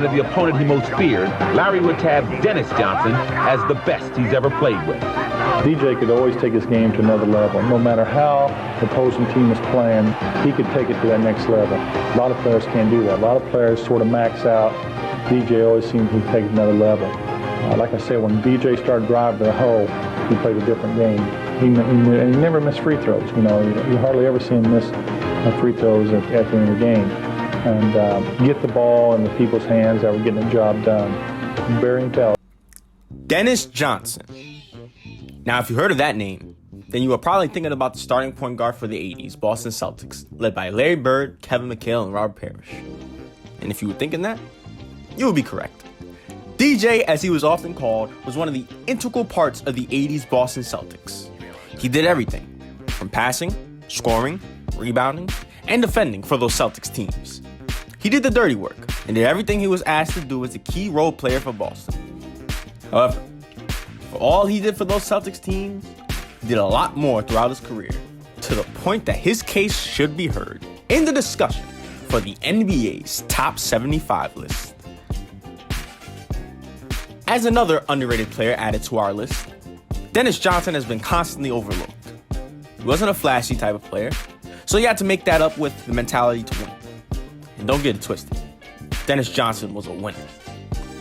the opponent he most feared, Larry would tab Dennis Johnson as the best he's ever played with. DJ could always take his game to another level. No matter how the opposing team is playing, he could take it to that next level. A lot of players can't do that. A lot of players sort of max out. DJ always seems to take it to another level. Like I said, when DJ started driving to the hole, he played a different game. He never missed free throws. You know, you hardly ever see him miss free throws at the end of the game. And get the ball in the people's hands that were getting the job done. Very intelligent. Dennis Johnson. Now, if you heard of that name, then you were probably thinking about the starting point guard for the 80s Boston Celtics, led by Larry Bird, Kevin McHale, and Robert Parrish. And if you were thinking that, you would be correct. DJ, as he was often called, was one of the integral parts of the 80s Boston Celtics. He did everything, from passing, scoring, rebounding, and defending for those Celtics teams. He did the dirty work and did everything he was asked to do as a key role player for Boston. However, for all he did for those Celtics teams, he did a lot more throughout his career, to the point that his case should be heard in the discussion for the NBA's top 75 list. As another underrated player added to our list, Dennis Johnson has been constantly overlooked. He wasn't a flashy type of player, so he had to make that up with the mentality to win. And don't get it twisted, Dennis Johnson was a winner.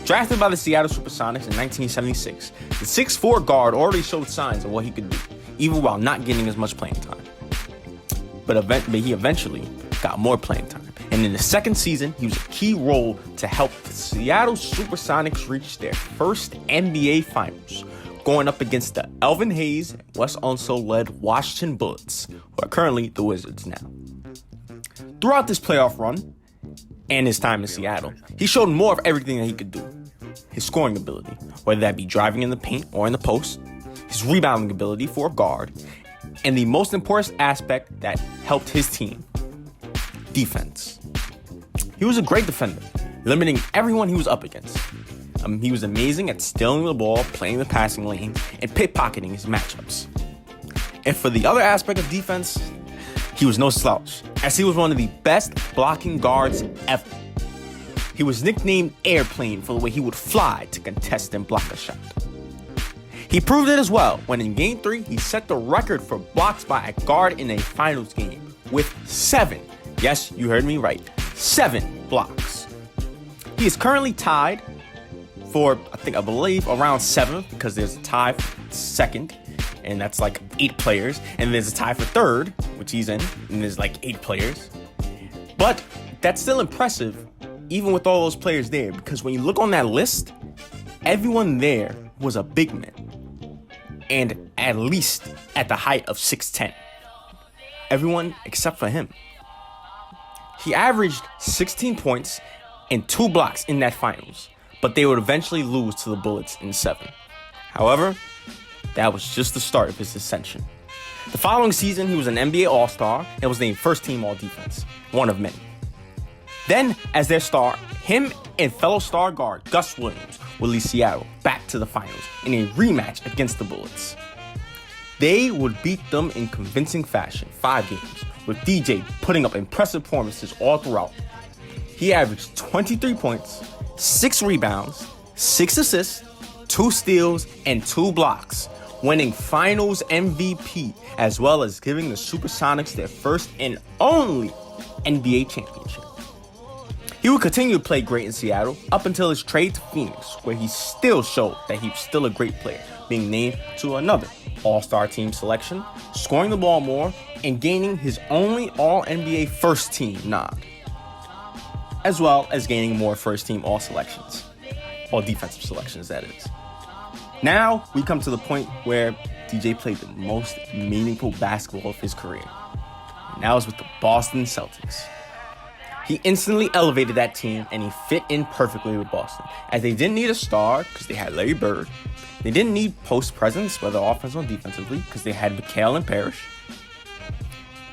Drafted by the Seattle Supersonics in 1976, the 6'4" guard already showed signs of what he could do, even while not getting as much playing time. But he eventually got more playing time. And in the second season, he was a key role to help the Seattle Supersonics reach their first NBA Finals, going up against the Elvin Hayes and Wes Unseld-led Washington Bullets, who are currently the Wizards now. Throughout this playoff run, and his time in Seattle, he showed more of everything that he could do. His scoring ability, whether that be driving in the paint or in the post, his rebounding ability for a guard, and the most important aspect that helped his team, defense. He was a great defender, limiting everyone he was up against. He was amazing at stealing the ball, playing the passing lane, and pickpocketing his matchups. And for the other aspect of defense, he was no slouch, as he was one of the best blocking guards ever. He was nicknamed Airplane for the way he would fly to contest and block a shot. He proved it as well when in Game 3, he set the record for blocks by a guard in a finals game with 7. Yes, you heard me right. 7 blocks. He is currently tied for, I believe, around 7th, because there's a tie for 2nd, and that's like 8 players. And there's a tie for 3rd, which he's in, and there's like 8 players. But that's still impressive, even with all those players there, because when you look on that list, everyone there was a big man, and at least at the height of 6'10". Everyone except for him. He averaged 16 points and 2 blocks in that finals, but they would eventually lose to the Bullets in 7. However, that was just the start of his ascension. The following season, he was an NBA All-Star and was named first-team All-Defense, one of many. Then, as their star, him and fellow star guard Gus Williams would lead Seattle back to the finals in a rematch against the Bullets. They would beat them in convincing fashion, 5 games, with DJ putting up impressive performances all throughout. He averaged 23 points, 6 rebounds, 6 assists, 2 steals, and 2 blocks, winning Finals MVP, as well as giving the Supersonics their first and only NBA championship. He would continue to play great in Seattle up until his trade to Phoenix, where he still showed that he was still a great player, being named to another All-Star team selection, scoring the ball more, and gaining his only All-NBA first team nod, as well as gaining more first-team All-Selections, all defensive selections, that is. Now, we come to the point where DJ played the most meaningful basketball of his career, and that was with the Boston Celtics. He instantly elevated that team, and he fit in perfectly with Boston, as they didn't need a star because they had Larry Bird. They didn't need post presence, whether offensively or defensively, because they had McHale and Parrish.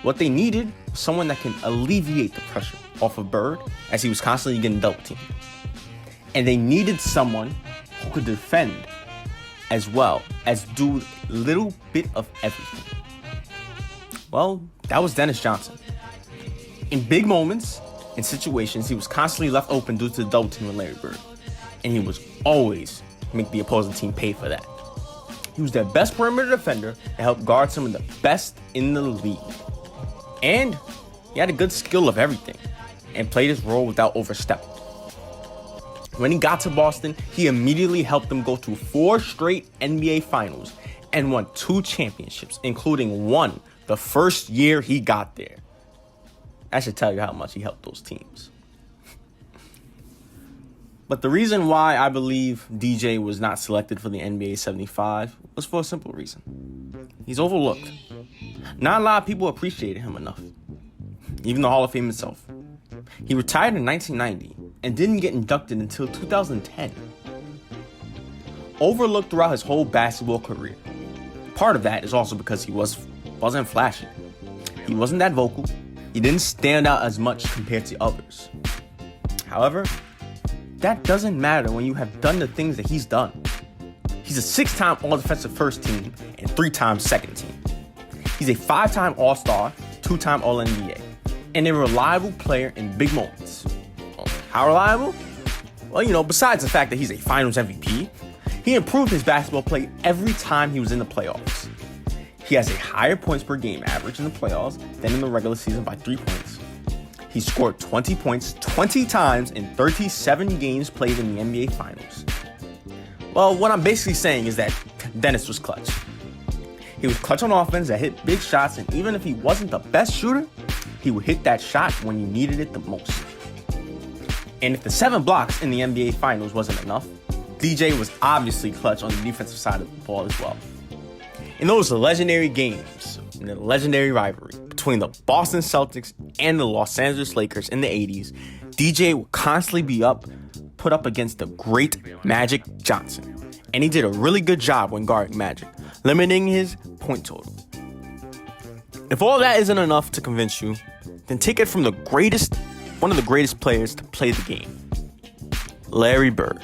What they needed was someone that can alleviate the pressure off of Bird, as he was constantly getting double teamed. And they needed someone who could defend as well as do a little bit of everything. Well, that was Dennis Johnson. In big moments, In situations, he was constantly left open due to the double team with Larry Bird, and he was always make the opposing team pay for that. He was their best perimeter defender and helped guard some of the best in the league. And he had a good skill of everything and played his role without overstepping. When he got to Boston, he immediately helped them go to 4 straight NBA Finals and won 2 championships, including one the first year he got there. I should tell you how much he helped those teams. But the reason why I believe DJ was not selected for the NBA 75 was for a simple reason. He's overlooked. Not a lot of people appreciated him enough, even the Hall of Fame itself. He retired in 1990 and didn't get inducted until 2010. Overlooked throughout his whole basketball career. Part of that is also because he wasn't flashy. He wasn't that vocal. He didn't stand out as much compared to others. However, that doesn't matter when you have done the things that he's done. He's a 6-time All-Defensive First Team and 3-time Second Team. He's a 5-time All-Star, 2-time All-NBA, and a reliable player in big moments. How reliable? Well, besides the fact that he's a Finals MVP, he improved his basketball play every time he was in the playoffs. He has a higher points per game average in the playoffs than in the regular season by 3 points. He scored 20 points 20 times in 37 games played in the NBA Finals. Well, what I'm basically saying is that Dennis was clutch. He was clutch on offense that hit big shots, and even if he wasn't the best shooter, he would hit that shot when you needed it the most. And if the 7 blocks in the NBA Finals wasn't enough, DJ was obviously clutch on the defensive side of the ball as well. In those legendary games, in the legendary rivalry between the Boston Celtics and the Los Angeles Lakers in the 80s, DJ would constantly be put up against the great Magic Johnson. And he did a really good job when guarding Magic, limiting his point total. If all that isn't enough to convince you, then take it from one of the greatest players to play the game, Larry Bird.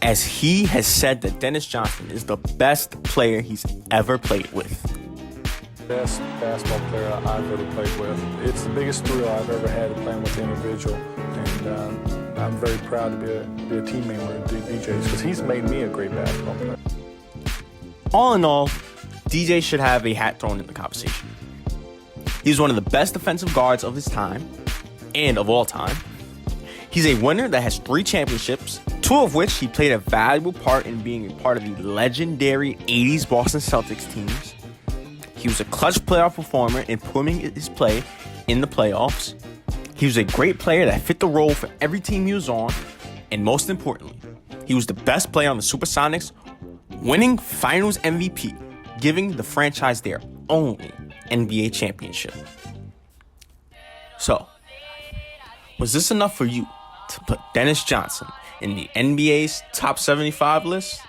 As he has said that Dennis Johnson is the best player he's ever played with. Best basketball player I've ever played with. It's the biggest thrill I've ever had playing with the individual, and I'm very proud to be a team member of DJ's because he's made me a great basketball player. All in all, DJ should have a hat thrown in the conversation. He's one of the best defensive guards of his time and of all time. He's a winner that has 3 championships, 2 of which he played a valuable part in being a part of the legendary 80s Boston Celtics teams. He was a clutch playoff performer in putting his play in the playoffs. He was a great player that fit the role for every team he was on. And most importantly, he was the best player on the Supersonics, winning Finals MVP, giving the franchise their only NBA championship. So, was this enough for you to put Dennis Johnson in the NBA's top 75 list?